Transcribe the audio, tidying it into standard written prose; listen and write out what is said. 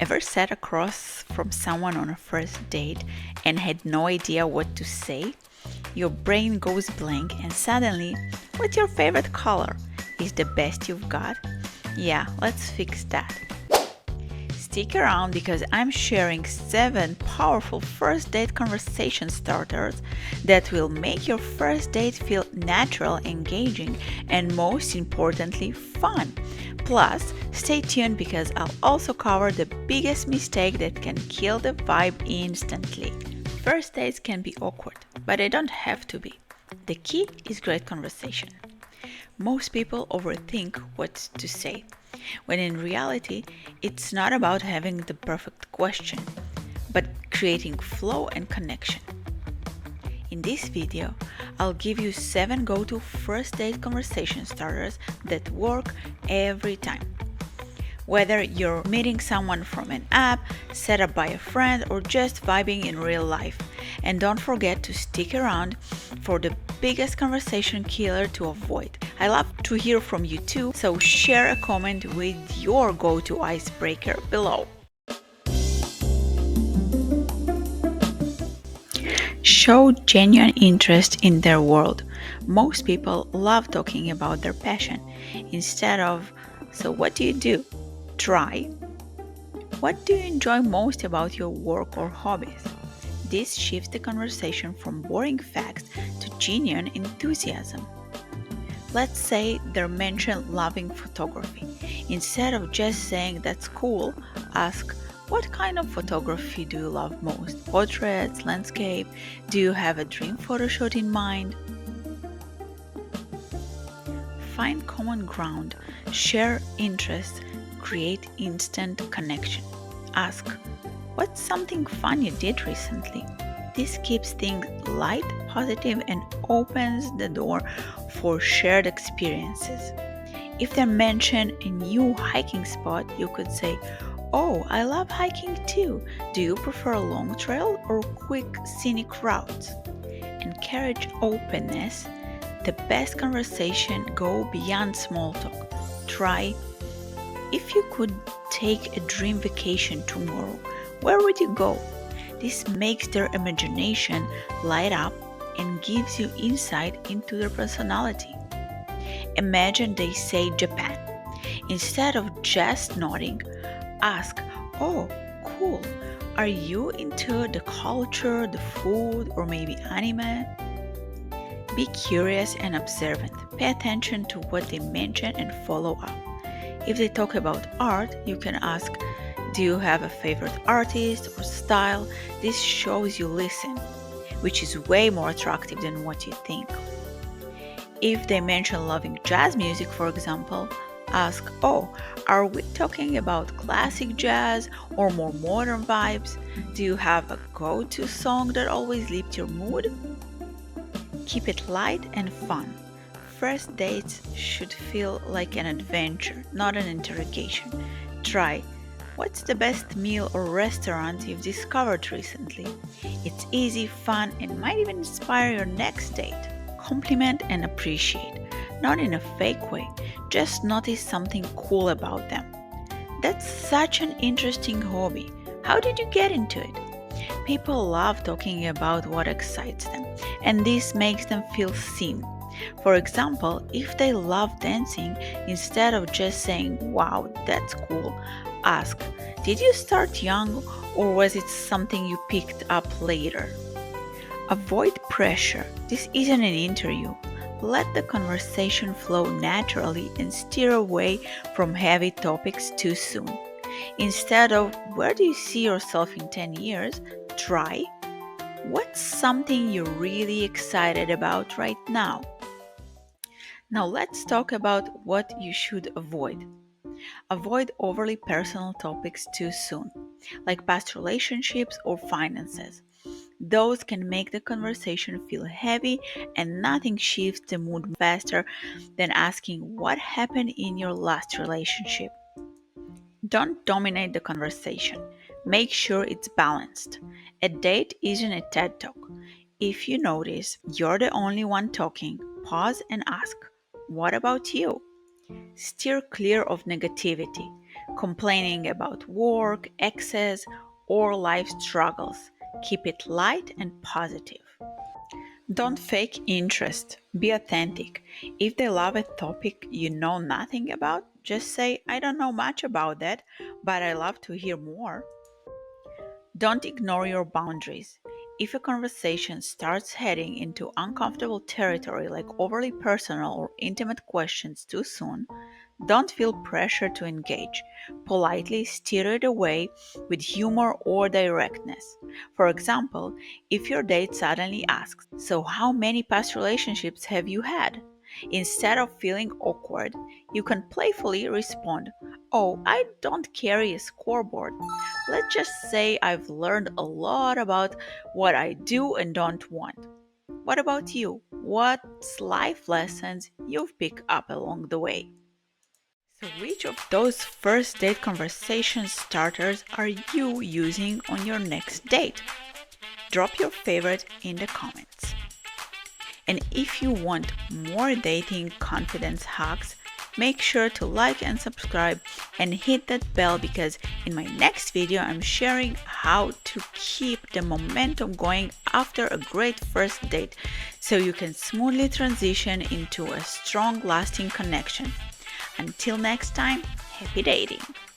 Ever sat across from someone on a first date and had no idea what to say? Your brain goes blank and suddenly, what's your favorite color? Is the best you've got? Yeah, let's fix that. Stick around because I'm sharing 7 powerful first date conversation starters that will make your first date feel natural, engaging, and most importantly, fun. Plus, stay tuned because I'll also cover the biggest mistake that can kill the vibe instantly. First dates can be awkward, but they don't have to be. The key is great conversation. Most people overthink what to say, when in reality, it's not about having the perfect question, but creating flow and connection. In this video, I'll give you 7 go-to first date conversation starters that work every time. Whether you're meeting someone from an app, set up by a friend, or just vibing in real life. And don't forget to stick around for the biggest conversation killer to avoid. I love to hear from you too, so share a comment with your go-to icebreaker below. Show genuine interest in their world. Most people love talking about their passion instead of, so what do you do? Try. What do you enjoy most about your work or hobbies? This shifts the conversation from boring facts to genuine enthusiasm. Let's say they mention loving photography. Instead of just saying that's cool, ask, what kind of photography do you love most? Portraits, landscape? Do you have a dream photo shoot in mind? Find common ground, share interests, create instant connection. Ask, what's something fun you did recently? This keeps things light, positive, and opens the door for shared experiences. If they mention a new hiking spot, you could say, oh, I love hiking too. Do you prefer a long trail or quick scenic routes? Encourage openness. The best conversation go beyond small talk. Try, if you could take a dream vacation tomorrow, where would you go? This makes their imagination light up and gives you insight into their personality. Imagine they say Japan. Instead of just nodding, ask, oh, cool. Are you into the culture, the food, or maybe anime? Be curious and observant. Pay attention to what they mention and follow up. If they talk about art, you can ask, do you have a favorite artist or style? This shows you listen, which is way more attractive than what you think. If they mention loving jazz music, for example, ask, oh, are we talking about classic jazz or more modern vibes? Do you have a go-to song that always lifts your mood? Keep it light and fun. First dates should feel like an adventure, not an interrogation. Try, what's the best meal or restaurant you've discovered recently? It's easy, fun, and might even inspire your next date. Compliment and appreciate, not in a fake way, just notice something cool about them. That's such an interesting hobby. How did you get into it? People love talking about what excites them, and this makes them feel seen. For example, if they love dancing, instead of just saying, wow, that's cool, ask, did you start young or was it something you picked up later? Avoid pressure. This isn't an interview. Let the conversation flow naturally and steer away from heavy topics too soon. Instead of, where do you see yourself in 10 years? Try, what's something you're really excited about right now? Now let's talk about what you should avoid. Avoid overly personal topics too soon, like past relationships or finances. Those can make the conversation feel heavy, and nothing shifts the mood faster than asking what happened in your last relationship. Don't dominate the conversation. Make sure it's balanced. A date isn't a TED Talk. If you notice you're the only one talking, pause and ask, what about you? Steer clear of negativity. complaining about work, exes, or life struggles. Keep it light and positive. Don't fake interest. Be authentic. If they love a topic you know nothing about, just say, I don't know much about that, but I love to hear more. Don't ignore your boundaries. If a conversation starts heading into uncomfortable territory like overly personal or intimate questions too soon, don't feel pressure to engage. Politely steer it away with humor or directness. For example, if your date suddenly asks, so how many past relationships have you had? Instead of feeling awkward, you can playfully respond, oh, I don't carry a scoreboard. Let's just say I've learned a lot about what I do and don't want. What about you? What's life lessons you've picked up along the way? So, which of those first date conversation starters are you using on your next date? Drop your favorite in the comments. And if you want more dating confidence hacks, make sure to like and subscribe and hit that bell because in my next video I'm sharing how to keep the momentum going after a great first date so you can smoothly transition into a strong lasting connection. Until next time, happy dating!